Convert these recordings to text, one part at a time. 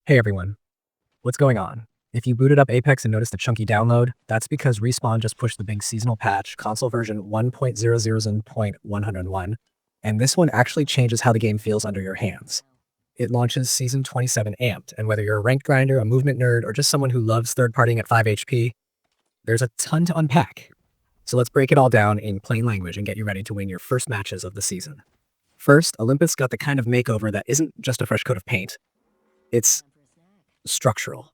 Hey everyone, what's going on? If you booted up Apex and noticed a chunky download, that's because Respawn just pushed the big seasonal patch, console version 1.000.101, and this one actually changes how the game feels under your hands. It launches Season 27 amped, and whether you're a ranked grinder, a movement nerd, or just someone who loves third-partying at 5 HP, there's a ton to unpack. So let's break it all down in plain language and get you ready to win your first matches of the season. First, Olympus got the kind of makeover that isn't just a fresh coat of paint. It's structural.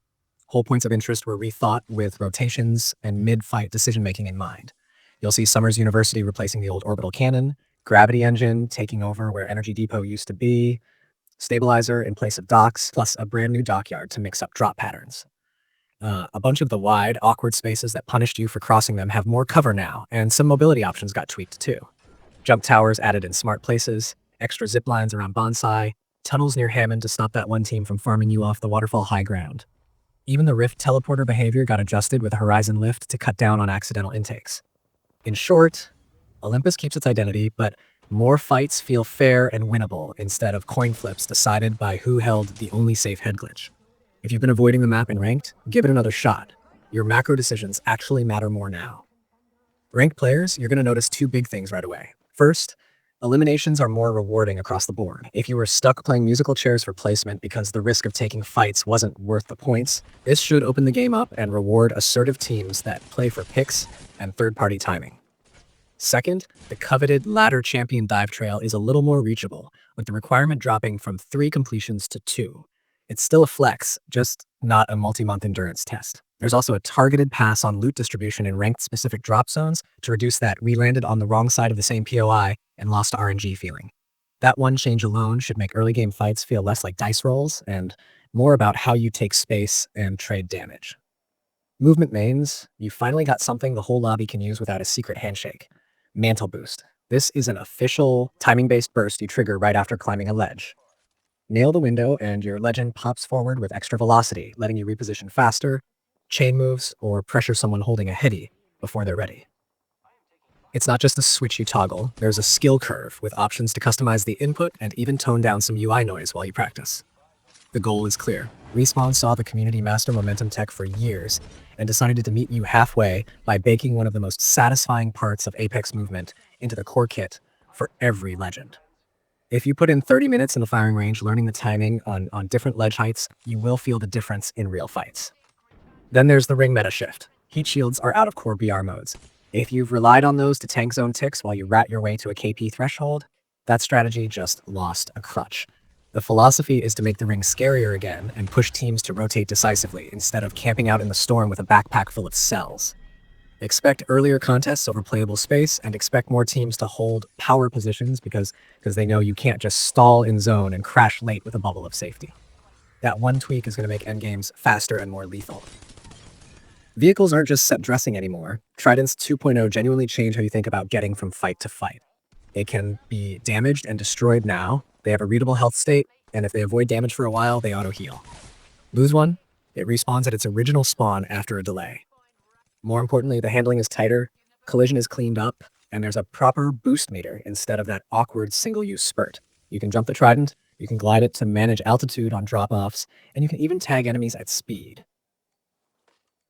Whole points of interest were rethought with rotations and mid-fight decision-making in mind. You'll see Summers University replacing the old orbital cannon, gravity engine taking over where energy depot used to be, stabilizer in place of docks, plus a brand new dockyard to mix up drop patterns. A bunch of the wide, awkward spaces that punished you for crossing them have more cover now, and some mobility options got tweaked too. Jump towers added in smart places, extra zip lines around Bonsai, tunnels near Hammond to stop that one team from farming you off the waterfall high ground. Even the Rift teleporter behavior got adjusted with Horizon Lift to cut down on accidental intakes. In short, Olympus keeps its identity, but more fights feel fair and winnable instead of coin flips decided by who held the only safe head glitch. If you've been avoiding the map in Ranked, give it another shot. Your macro decisions actually matter more now. Ranked players, you're going to notice two big things right away. First, eliminations are more rewarding across the board. If you were stuck playing musical chairs for placement because the risk of taking fights wasn't worth the points, this should open the game up and reward assertive teams that play for picks and third-party timing. Second, the coveted ladder champion dive trail is a little more reachable, with the requirement dropping from 3 completions to 2. It's still a flex, just not a multi-month endurance test. There's also a targeted pass on loot distribution in ranked specific drop zones to reduce that we landed on the wrong side of the same POI and lost RNG feeling. That one change alone should make early game fights feel less like dice rolls and more about how you take space and trade damage. Movement mains, you finally got something the whole lobby can use without a secret handshake. Mantle Boost. This is an official timing-based burst you trigger right after climbing a ledge. Nail the window and your legend pops forward with extra velocity, letting you reposition faster, chain moves, or pressure someone holding a heady before they're ready. It's not just a switch you toggle, there's a skill curve with options to customize the input and even tone down some UI noise while you practice. The goal is clear. Respawn saw the community master momentum tech for years and decided to meet you halfway by baking one of the most satisfying parts of Apex movement into the core kit for every legend. If you put in 30 minutes in the firing range learning the timing on different ledge heights, you will feel the difference in real fights. Then there's the ring meta shift. Heat shields are out of core BR modes. If you've relied on those to tank zone ticks while you rat your way to a KP threshold, that strategy just lost a crutch. The philosophy is to make the ring scarier again and push teams to rotate decisively instead of camping out in the storm with a backpack full of cells. Expect earlier contests over playable space and expect more teams to hold power positions because they know you can't just stall in zone and crash late with a bubble of safety. That one tweak is going to make endgames faster and more lethal. Vehicles aren't just set dressing anymore. Trident's 2.0 genuinely changed how you think about getting from fight to fight. It can be damaged and destroyed now. They have a readable health state, and if they avoid damage for a while, they auto-heal. Lose one, it respawns at its original spawn after a delay. More importantly, the handling is tighter, collision is cleaned up, and there's a proper boost meter instead of that awkward single-use spurt. You can jump the Trident, you can glide it to manage altitude on drop-offs, and you can even tag enemies at speed.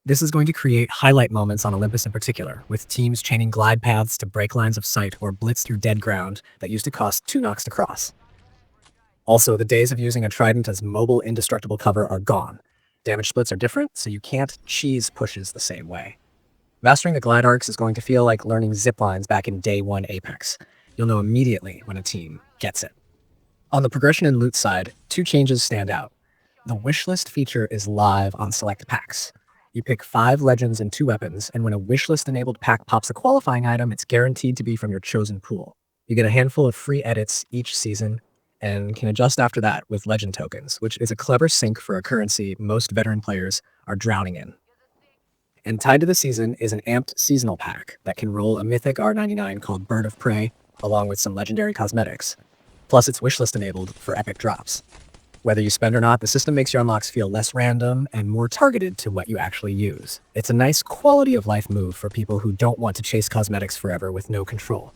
This is going to create highlight moments on Olympus in particular, with teams chaining glide paths to break lines of sight or blitz through dead ground that used to cost 2 knocks to cross. Also, the days of using a Trident as mobile indestructible cover are gone. Damage splits are different, so you can't cheese pushes the same way. Mastering the glide arcs is going to feel like learning ziplines back in day 1 Apex. You'll know immediately when a team gets it. On the progression and loot side, 2 changes stand out. The wishlist feature is live on select packs. You pick 5 legends and 2 weapons, and when a wishlist-enabled pack pops a qualifying item, it's guaranteed to be from your chosen pool. You get a handful of free edits each season, and can adjust after that with legend tokens, which is a clever sink for a currency most veteran players are drowning in. And tied to the season is an amped seasonal pack that can roll a mythic R99 called Bird of Prey, along with some legendary cosmetics. Plus it's wishlist enabled for epic drops. Whether you spend or not, the system makes your unlocks feel less random and more targeted to what you actually use. It's a nice quality of life move for people who don't want to chase cosmetics forever with no control.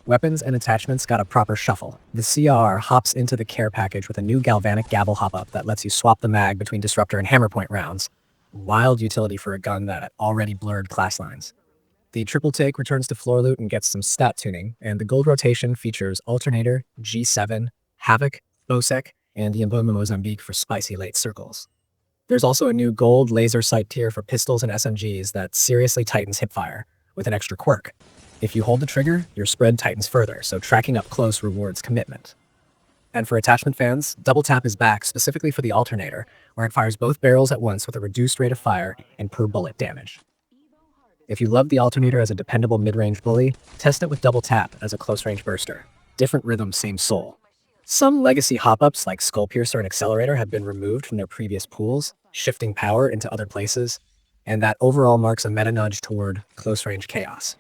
Weapons and attachments got a proper shuffle. The CR hops into the care package with a new galvanic gavel hop-up that lets you swap the mag between disruptor and hammer point rounds. Wild utility for a gun that already blurred class lines. The triple take returns to floor loot and gets some stat tuning, and the gold rotation features Alternator, G7, Havoc, Bosec, and the Emboma Mozambique for spicy late circles. There's also a new gold laser sight tier for pistols and SMGs that seriously tightens hipfire, with an extra quirk. If you hold the trigger, your spread tightens further, so tracking up close rewards commitment. And for attachment fans, Double Tap is back specifically for the Alternator, where it fires both barrels at once with a reduced rate of fire and per bullet damage. If you love the Alternator as a dependable mid-range bully, test it with Double Tap as a close-range burster. Different rhythm, same soul. Some legacy hop-ups like Skull Piercer and Accelerator have been removed from their previous pools, shifting power into other places, and that overall marks a meta nudge toward close-range chaos.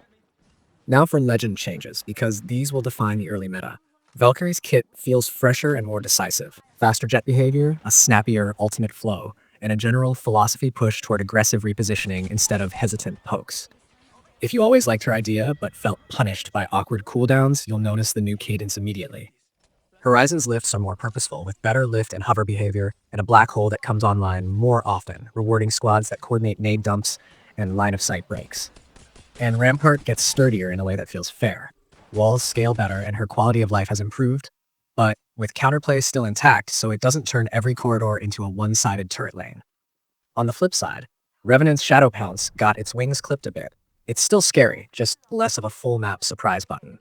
Now for legend changes, because these will define the early meta. Valkyrie's kit feels fresher and more decisive. Faster jet behavior, a snappier ultimate flow, and a general philosophy push toward aggressive repositioning instead of hesitant pokes. If you always liked her idea but felt punished by awkward cooldowns, you'll notice the new cadence immediately. Horizon's lifts are more purposeful, with better lift and hover behavior, and a black hole that comes online more often, rewarding squads that coordinate nade dumps and line-of-sight breaks. And Rampart gets sturdier in a way that feels fair. Walls scale better, and her quality of life has improved, but with counterplay still intact, so it doesn't turn every corridor into a one-sided turret lane. On the flip side, Revenant's Shadow Pounce got its wings clipped a bit. It's still scary, just less of a full map surprise button.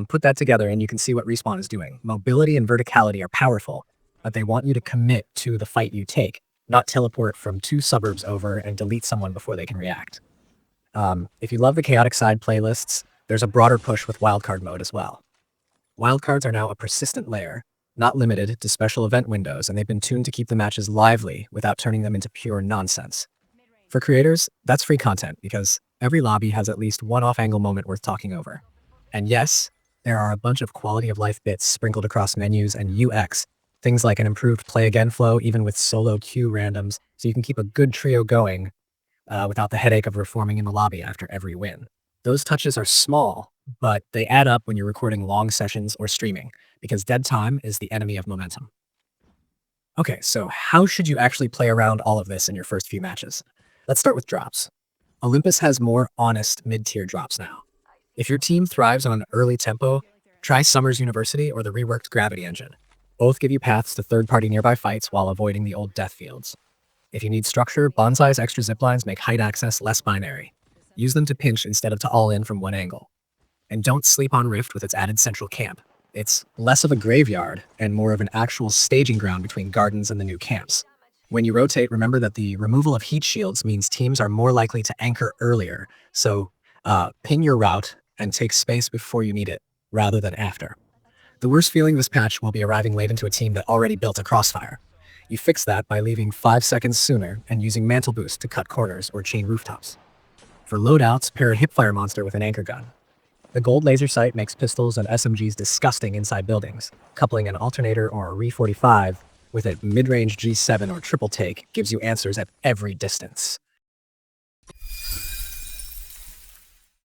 Put that together and you can see what Respawn is doing. Mobility and verticality are powerful, but they want you to commit to the fight you take, not teleport from 2 suburbs over and delete someone before they can react. If you love the chaotic side playlists, there's a broader push with wildcard mode as well. Wildcards are now a persistent layer, not limited to special event windows, and they've been tuned to keep the matches lively without turning them into pure nonsense. For creators, that's free content because every lobby has at least one off-angle moment worth talking over. And yes, there are a bunch of quality of life bits sprinkled across menus and UX, things like an improved play again flow even with solo queue randoms, so you can keep a good trio going without the headache of reforming in the lobby after every win. Those touches are small, but they add up when you're recording long sessions or streaming, because dead time is the enemy of momentum. Okay, so how should you actually play around all of this in your first few matches? Let's start with drops. Olympus has more honest mid-tier drops now. If your team thrives on an early tempo, try Summer's University or the reworked Gravity Engine. Both give you paths to third-party nearby fights while avoiding the old death fields. If you need structure, Bonsai's extra ziplines make height access less binary. Use them to pinch instead of to all-in from one angle. And don't sleep on Rift with its added central camp. It's less of a graveyard and more of an actual staging ground between gardens and the new camps. When you rotate, remember that the removal of heat shields means teams are more likely to anchor earlier, so pin your route and take space before you need it, rather than after. The worst feeling this patch will be arriving late into a team that already built a crossfire. You fix that by leaving 5 seconds sooner and using Mantle Boost to cut corners or chain rooftops. For loadouts, pair a hipfire monster with an anchor gun. The gold laser sight makes pistols and SMGs disgusting inside buildings. Coupling an alternator or a Re-45 with a mid-range G7 or triple take gives you answers at every distance.